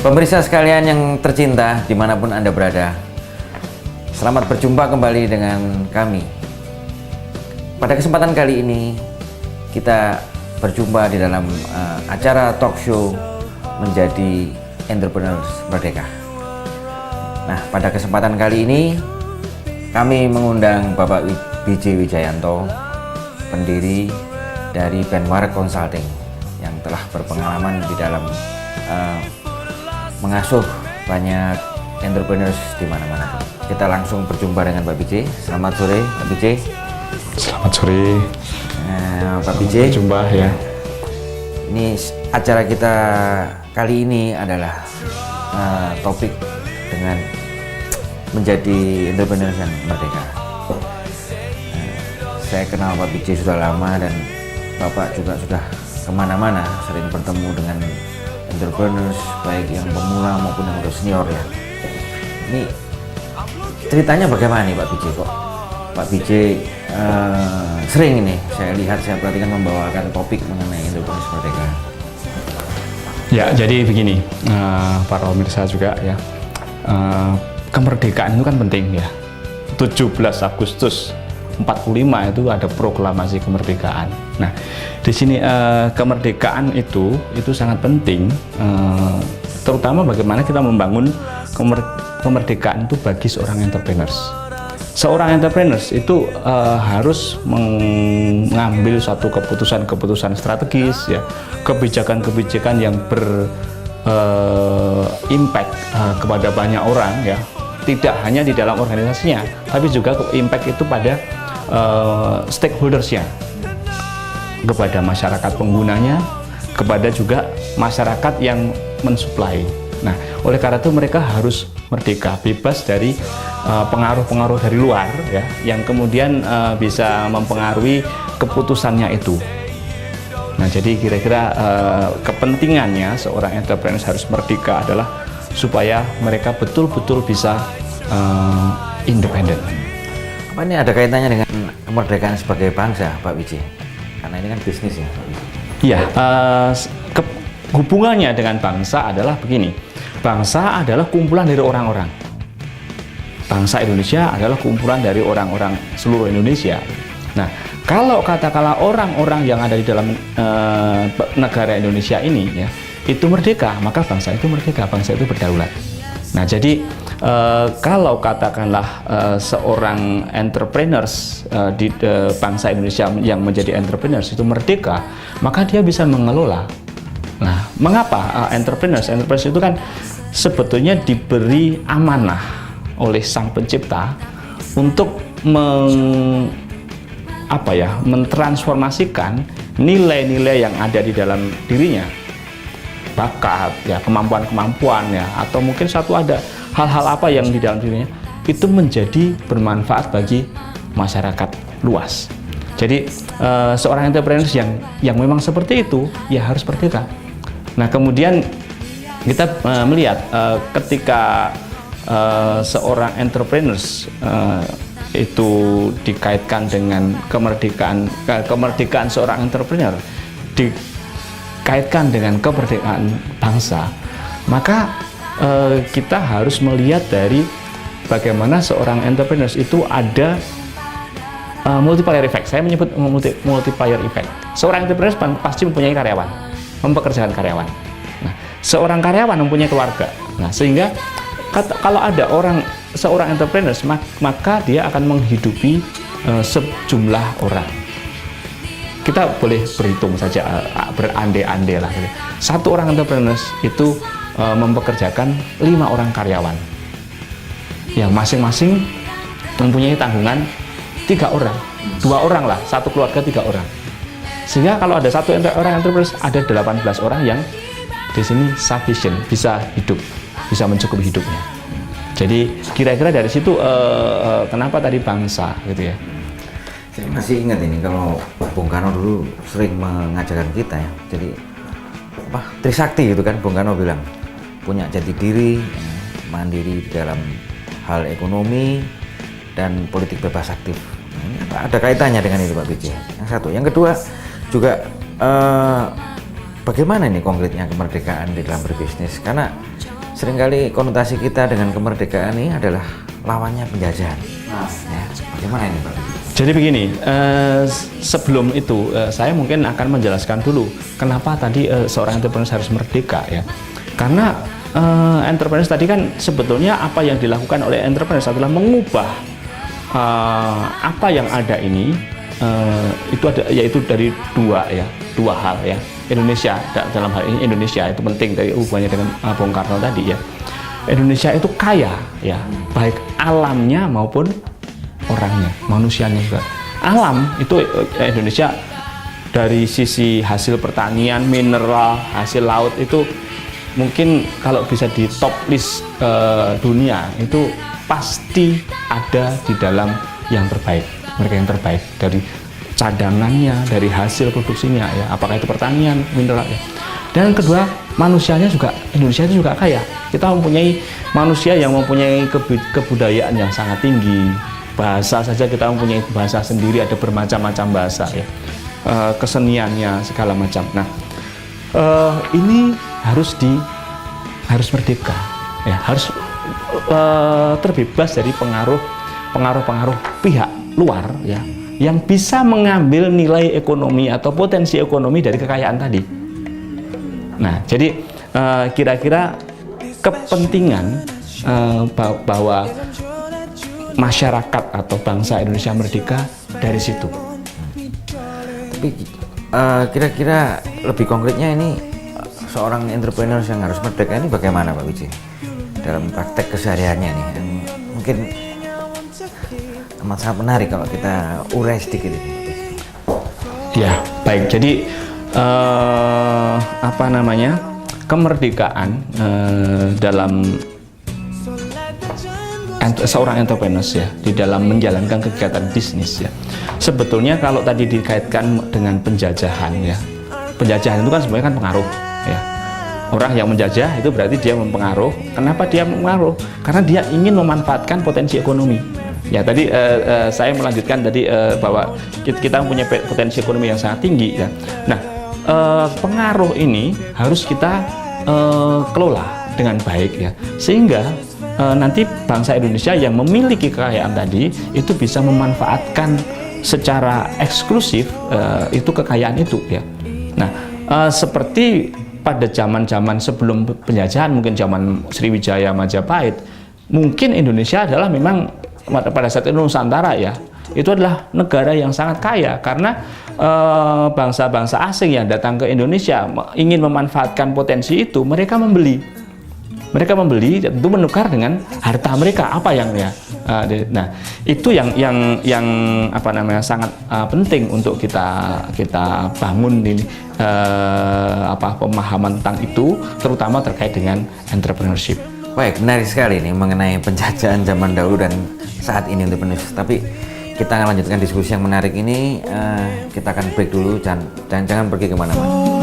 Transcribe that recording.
Pemirsa sekalian yang tercinta dimanapun Anda berada, selamat berjumpa kembali dengan kami. Pada kesempatan kali ini kita berjumpa di dalam acara talk show Menjadi Entrepreneurs Merdeka. Nah, pada kesempatan kali ini kami mengundang Bapak B.J. Wijayanto, pendiri dari Benwar Consulting yang telah berpengalaman di dalam mengasuh banyak entrepreneurs di mana-mana. Kita langsung berjumpa dengan Pak B.J. Selamat sore, Pak B.J. Selamat sore, Pak B.J. Berjumpa ya. Ini acara kita kali ini adalah topik dengan menjadi entrepreneurs yang merdeka. Saya kenal Pak B.J. sudah lama dan Bapak juga sudah kemana-mana sering bertemu dengan entrepreneurs baik yang pemula maupun yang udah senior ya. Ini ceritanya bagaimana nih Pak B.J. kok Pak B.J. Sering ini saya perhatikan membawakan topik mengenai entrepreneurs merdeka. Ya, jadi begini, para pemirsa juga ya, kemerdekaan itu kan penting ya. 17 Agustus 45 itu ada proklamasi kemerdekaan. Nah, di sini kemerdekaan itu sangat penting, terutama bagaimana kita membangun kemerdekaan itu bagi seorang entrepreneurs. Seorang entrepreneurs itu harus mengambil suatu keputusan-keputusan strategis, ya, kebijakan-kebijakan yang berimpact kepada banyak orang, ya. Tidak hanya di dalam organisasinya, tapi juga impact itu pada stakeholdersnya, kepada masyarakat penggunanya, kepada juga masyarakat yang mensuplai. Nah, oleh karena itu mereka harus merdeka, bebas dari pengaruh-pengaruh dari luar, ya, yang kemudian bisa mempengaruhi keputusannya itu. Nah, jadi kira-kira kepentingannya seorang entrepreneur harus merdeka adalah supaya mereka betul-betul bisa independen. Apa ini ada kaitannya dengan kemerdekaan sebagai bangsa, Pak B.J.? Karena ini kan bisnis ya, Pak B.J. Iya, hubungannya dengan bangsa adalah begini. Bangsa adalah kumpulan dari orang-orang. Bangsa Indonesia adalah kumpulan dari orang-orang seluruh Indonesia. Nah, kalau katakanlah orang-orang yang ada di dalam negara Indonesia ini, ya, itu merdeka, maka bangsa itu merdeka, bangsa itu berdaulat. Nah, jadi kalau katakanlah seorang entrepreneurs di bangsa Indonesia yang menjadi entrepreneurs itu merdeka, maka dia bisa mengelola. Nah, mengapa entrepreneurs itu kan sebetulnya diberi amanah oleh Sang Pencipta untuk mentransformasikan nilai-nilai yang ada di dalam dirinya, bakat, ya, kemampuan-kemampuan, ya, atau mungkin ada hal-hal apa yang di dalam dirinya itu menjadi bermanfaat bagi masyarakat luas. Jadi seorang entrepreneur yang memang seperti itu ya harus merdeka. Nah, kemudian kita melihat ketika seorang entrepreneur itu dikaitkan dengan kemerdekaan seorang entrepreneur dikaitkan dengan kemerdekaan bangsa, maka kita harus melihat dari bagaimana seorang entrepreneur itu ada multiplier effect. Saya menyebut multiplier effect. Seorang entrepreneur pasti mempunyai karyawan, mempekerjakan karyawan. Nah, seorang karyawan mempunyai keluarga. Nah, sehingga kalau ada seorang entrepreneur, maka dia akan menghidupi sejumlah orang. Kita boleh berhitung saja, berandai-andai lah. Satu orang entrepreneur itu mempekerjakan 5 orang karyawan, yang masing-masing mempunyai tanggungan 3 orang, 2 orang lah, satu keluarga 3 orang. Sehingga kalau ada satu orang entrepreneur, ada 18 orang yang di sini sufficient, bisa hidup, bisa mencukupi hidupnya. Jadi kira-kira dari situ kenapa tadi bangsa gitu ya. Saya masih ingat ini kalau Bung Karno dulu sering mengajarkan kita ya. Jadi Trisakti gitu kan Bung Karno bilang, punya jati diri, mandiri di dalam hal ekonomi dan politik bebas aktif. Nah, ini ada kaitannya dengan itu Pak B.J. Yang satu, yang kedua juga bagaimana nih konkretnya kemerdekaan di dalam berbisnis? Karena seringkali konotasi kita dengan kemerdekaan ini adalah lawannya penjajahan. Ya, bagaimana ini Pak? Jadi begini, sebelum itu saya mungkin akan menjelaskan dulu kenapa tadi seorang entrepreneur harus merdeka ya. Karena entrepreneur tadi kan sebetulnya apa yang dilakukan oleh entrepreneur adalah mengubah apa yang ada ini itu ada, yaitu dari dua hal ya. Indonesia dalam hal ini Indonesia itu penting dari hubungannya dengan Bung Karno tadi ya. Indonesia itu kaya ya, baik alamnya maupun orangnya, manusianya juga. Alam itu Indonesia dari sisi hasil pertanian, mineral, hasil laut itu mungkin kalau bisa di top list dunia itu pasti ada di dalam yang terbaik. Mereka yang terbaik dari cadangannya, dari hasil produksinya ya, apakah itu pertanian, mineral ya. Dan kedua, manusianya juga, Indonesia itu juga kaya. Kita mempunyai manusia yang mempunyai kebudayaan yang sangat tinggi. Bahasa saja kita mempunyai bahasa sendiri, ada bermacam-macam bahasa ya. Keseniannya segala macam. Nah, ini harus merdeka ya, harus terbebas dari pengaruh pihak luar ya, yang bisa mengambil nilai ekonomi atau potensi ekonomi dari kekayaan tadi. Nah, jadi kira-kira kepentingan bahwa masyarakat atau bangsa Indonesia merdeka dari situ. Tapi kira-kira lebih konkretnya ini seorang entrepreneur yang harus merdeka ini bagaimana Pak Wiji? Dalam praktek kesehariannya nih, yang mungkin amat sangat menarik kalau kita urai sedikit ini. Ya, baik. Jadi kemerdekaan dalam seorang entrepreneur ya, di dalam menjalankan kegiatan bisnis ya. Sebetulnya kalau tadi dikaitkan dengan penjajahan ya, penjajahan itu kan sebenarnya kan pengaruh ya. Orang yang menjajah itu berarti dia mempengaruh. Kenapa dia mempengaruh? Karena dia ingin memanfaatkan potensi ekonomi. Ya tadi saya melanjutkan tadi bahwa kita mempunyai potensi ekonomi yang sangat tinggi ya. Nah, pengaruh ini harus kita kelola dengan baik ya, sehingga nanti bangsa Indonesia yang memiliki kekayaan tadi itu bisa memanfaatkan secara eksklusif itu kekayaan itu ya. Nah, seperti pada zaman-zaman sebelum penjajahan, mungkin zaman Sriwijaya, Majapahit, mungkin Indonesia adalah memang pada saat itu Nusantara ya, itu adalah negara yang sangat kaya karena bangsa-bangsa asing yang datang ke Indonesia ingin memanfaatkan potensi itu, mereka membeli tentu menukar dengan harta mereka apa yang ya. Nah, itu yang sangat penting untuk kita bangun ini pemahaman tentang itu, terutama terkait dengan entrepreneurship. Baik, menarik sekali nih mengenai penjajahan zaman dahulu dan saat ini entrepreneur. Tapi kita akan lanjutkan diskusi yang menarik ini. Kita akan break dulu, jangan pergi kemana-mana.